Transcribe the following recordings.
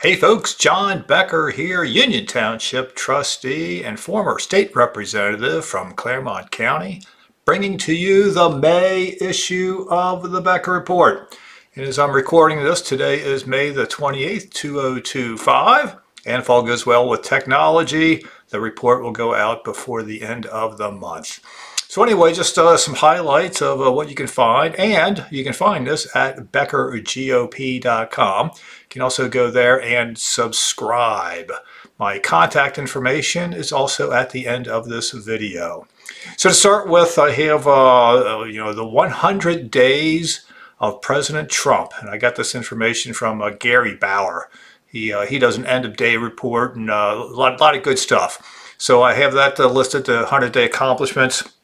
Hey folks, John Becker here, Union Township trustee and former state representative from Claremont County, bringing to you the May issue of the Becker Report. And as I'm recording this, today is May the 28th, 2025. And if all goes well with technology, the report will go out before the end of the month. So anyway, just some highlights of what you can find, and you can find this at BeckerGOP.com. You can also go there and subscribe. My contact information is also at the end of this video. So to start with, I have the 100 days of President Trump, and I got this information from Gary Bauer. He does an end of day report and a lot of good stuff. So I have that listed, the 100-day accomplishments.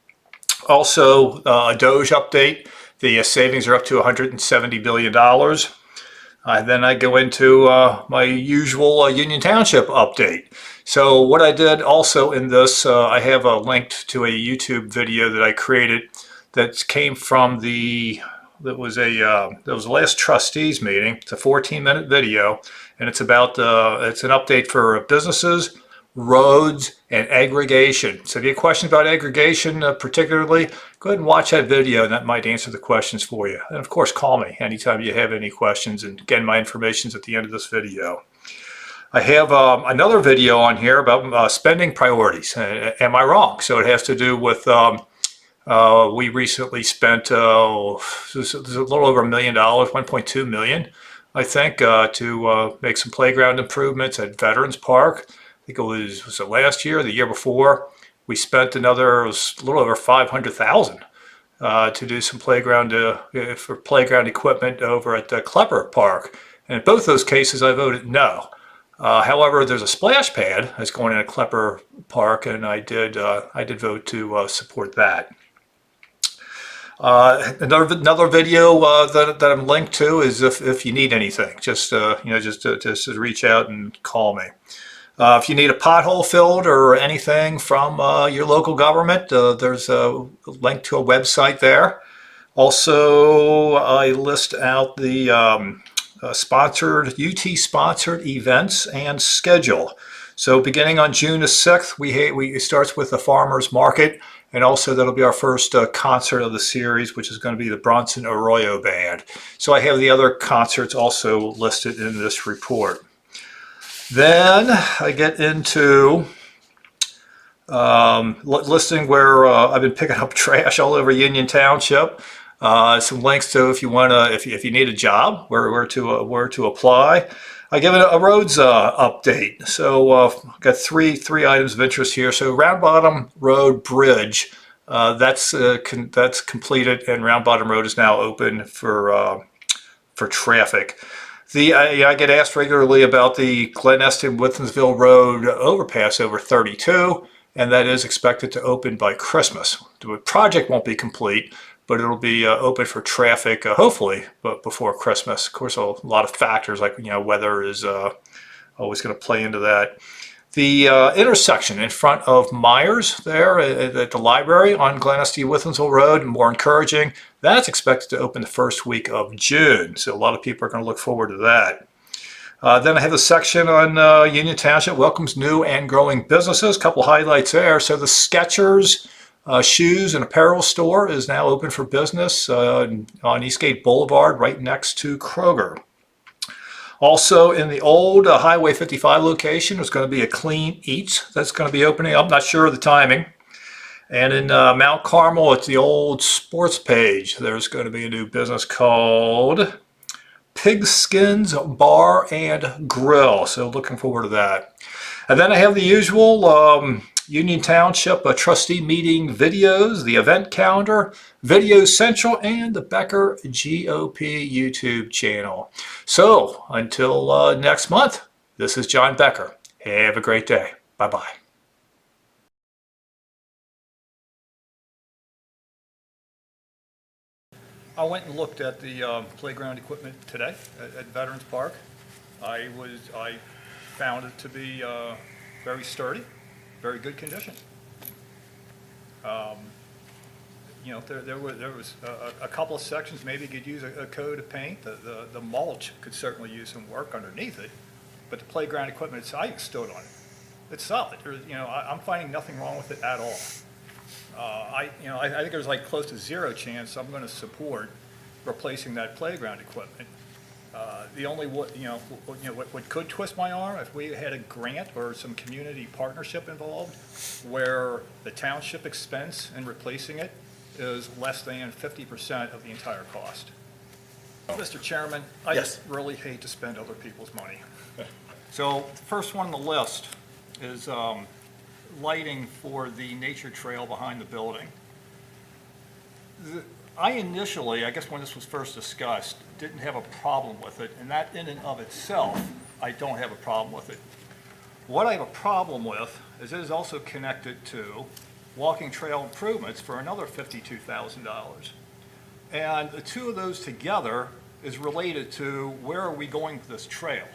Also, a DOGE update. The savings are up to $170 billion. Then I go into my usual Union Township update. So what I did also in this, I have a linked to a YouTube video that I created that came from that was the last trustees meeting. It's a 14-minute video, and it's about it's an update for businesses, roads, and aggregation. So if you have questions about aggregation particularly, go ahead and watch that video, and that might answer the questions for you. And of course, call me anytime you have any questions. And again, my information is at the end of this video. I have another video on here about spending priorities. Am I wrong? So it has to do with we recently spent a little over $1 million, $1.2 million, I think, to make some playground improvements at Veterans Park. I think it was it last year, the year before. We spent another, it was a little over $500,000 to do some playground for playground equipment over at Klepper Park. And in both those cases, I voted no. However, there's a splash pad that's going in at Klepper Park, and I did vote to support that. Another video that I'm linked to is if you need anything, just just reach out and call me. If you need a pothole filled or anything from your local government, there's a link to a website there. Also, I list out the UT-sponsored events and schedule. So beginning on June the 6th, it starts with the Farmers Market, and also that'll be our first concert of the series, which is going to be the Bronson Arroyo Band. So I have the other concerts also listed in this report. Then I get into listing where I've been picking up trash all over Union Township. Some links to if you want to, if you need a job, where to apply. I give it a roads update. So I've got three items of interest here. So Round Bottom Road Bridge, that's completed, and Round Bottom Road is now open for traffic. I get asked regularly about the Glen Eston-Withensville Road overpass over 32, and that is expected to open by Christmas. The project won't be complete, but it'll be open for traffic, hopefully, but before Christmas. Of course, a lot of factors like weather is always going to play into that. The intersection in front of Myers there at the library on Glen Eston-Withensville Road, more encouraging. That's expected to open the first week of June, so a lot of people are going to look forward to that. Then I have a section on Union Township welcomes new and growing businesses. A couple highlights there. So the Skechers shoes and apparel store is now open for business on Eastgate Boulevard, right next to Kroger. Also, in the old Highway 55 location, there's going to be a Clean Eats that's going to be opening up. Not sure of the timing. And in Mount Carmel, at the old sports page, there's going to be a new business called Pigskins Bar and Grill. So looking forward to that. And then I have the usual Union Township trustee meeting videos, the event calendar, Video Central, and the Becker GOP YouTube channel. So until next month, this is John Becker. Have a great day. Bye-bye. I went and looked at the playground equipment today at Veterans Park. I found it to be very sturdy, very good condition. There was a couple of sections maybe could use a coat of paint. The mulch could certainly use some work underneath it, but the playground equipment itself, I stood on it. It's solid. I'm finding nothing wrong with it at all. I think there's like close to zero chance I'm going to support replacing that playground equipment. The only what could twist my arm if we had a grant or some community partnership involved where the township expense in replacing it is less than 50% of the entire cost. Mr. Chairman, I just really hate to spend other people's money. So the first one on the list is lighting for the nature trail behind the building. I initially, I guess when this was first discussed, didn't have a problem with it, and that in and of itself, I don't have a problem with it. What I have a problem with is it is also connected to walking trail improvements for another $52,000. And the two of those together is related to where are we going with this trail?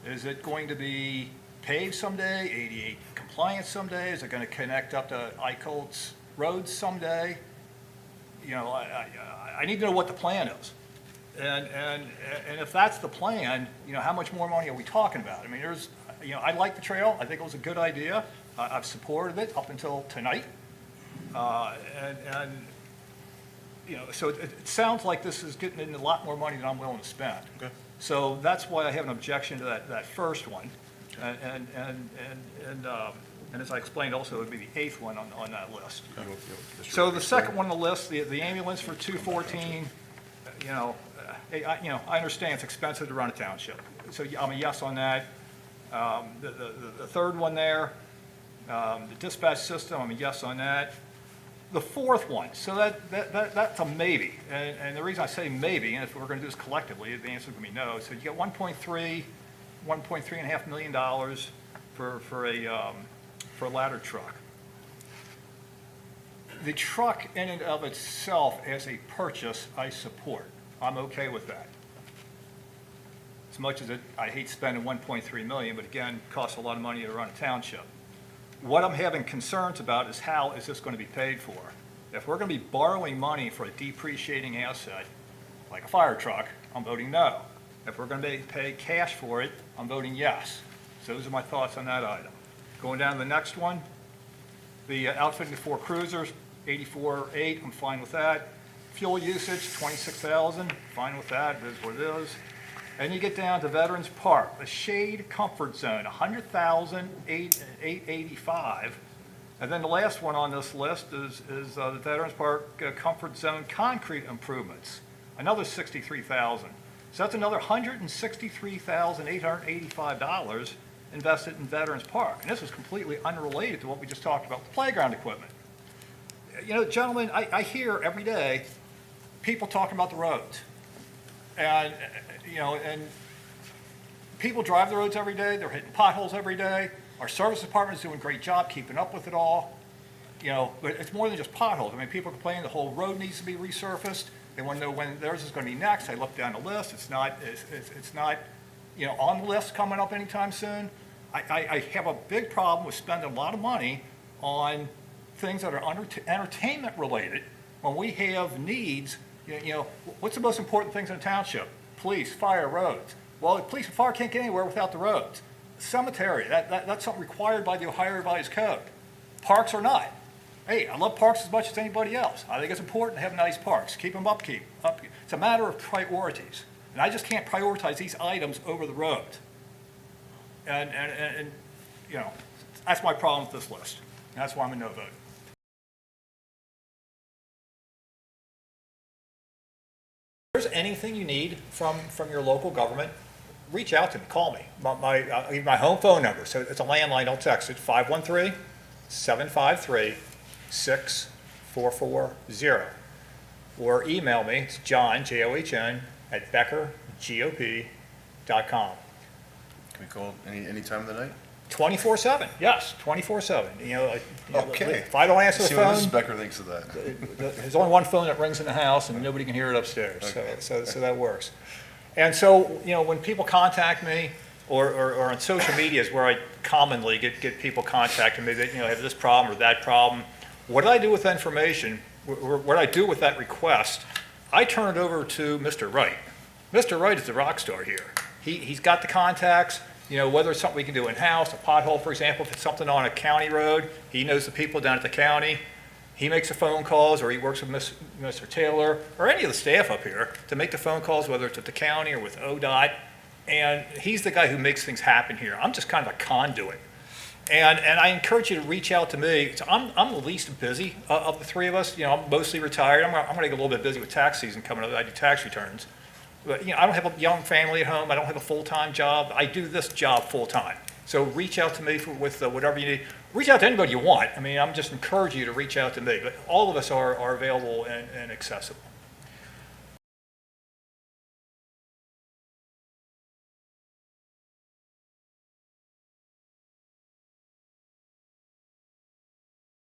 Is it going to be paved someday, ADA compliant someday? Is it going to connect up to ICOLT's roads someday? I need to know what the plan is. And if that's the plan, how much more money are we talking about? I mean, I like the trail. I think it was a good idea. I've supported it up until tonight. So it sounds like this is getting into a lot more money than I'm willing to spend. Okay. So that's why I have an objection to that first one. And as I explained also, it would be the eighth one on that list. So the second one on the list, the ambulance for 214, I understand it's expensive to run a township. So I'm a yes on that. The third one there, the dispatch system, I'm a yes on that. The fourth one, so that's a maybe. And the reason I say maybe, and if we're going to do this collectively, the answer is going to be no. So you get $1.3.5 million for a ladder truck. The truck in and of itself as a purchase, I support. I'm okay with that. As much as I hate spending $1.3 million, but again, it costs a lot of money to run a township. What I'm having concerns about is how is this going to be paid for? If we're going to be borrowing money for a depreciating asset, like a fire truck, I'm voting no. If we're going to pay cash for it, I'm voting yes. So those are my thoughts on that item. Going down to the next one, the outfitting of 4 cruisers, 84.8, I'm fine with that. Fuel usage, 26,000, fine with that, it is what it is. And you get down to Veterans Park, the shade comfort zone, 100,885. And then the last one on this list is the Veterans Park comfort zone concrete improvements, another 63,000. So that's another $163,885 invested in Veterans Park. And this is completely unrelated to what we just talked about, the playground equipment. Gentlemen, I hear every day people talking about the roads. And people drive the roads every day. They're hitting potholes every day. Our service department is doing a great job keeping up with it all. But it's more than just potholes. I mean, people complain the whole road needs to be resurfaced. They want to know when theirs is going to be next. I look down the list. It's not on the list coming up anytime soon. I have a big problem with spending a lot of money on things that are entertainment related when we have needs. What's the most important things in a township? Police, fire, roads. Well, the police and fire can't get anywhere without the roads. Cemetery, that's something required by the Ohio Revised Code. Parks are not. Hey, I love parks as much as anybody else. I think it's important to have nice parks. Keep them upkeep. It's a matter of priorities. And I just can't prioritize these items over the road. And that's my problem with this list. And that's why I'm a no vote. If there's anything you need from your local government, reach out to me, call me. I'll give you my home phone number. So it's a landline, don't text it, 513-753-6440. Or email me, it's John, John, at BeckerGOP.com. Can we call any time of the night? 24/7, yes, 24/7. Okay. If I don't answer the See what phone, Mrs. Becker thinks of that. there's only one phone that rings in the house and nobody can hear it upstairs. Okay. So that works. And so, when people contact me or on social media is where I commonly get people contacting me that, have this problem or that problem. What do I do with that information? What do I do with that request? I turn it over to Mr. Wright. Mr. Wright is the rock star here. He's got the contacts. You know, whether it's something we can do in-house, a pothole, for example, if it's something on a county road, he knows the people down at the county. He makes the phone calls, or he works with Mr. Taylor, or any of the staff up here to make the phone calls, whether it's at the county or with ODOT. And he's the guy who makes things happen here. I'm just kind of a conduit. And I encourage you to reach out to me. So I'm the least busy of the three of us. You know, I'm mostly retired. I'm going to get a little bit busy with tax season coming up. I do tax returns. But, you know, I don't have a young family at home. I don't have a full-time job. I do this job full-time. So reach out to me with whatever you need. Reach out to anybody you want. I mean, I'm just encouraging you to reach out to me. But all of us are available and accessible.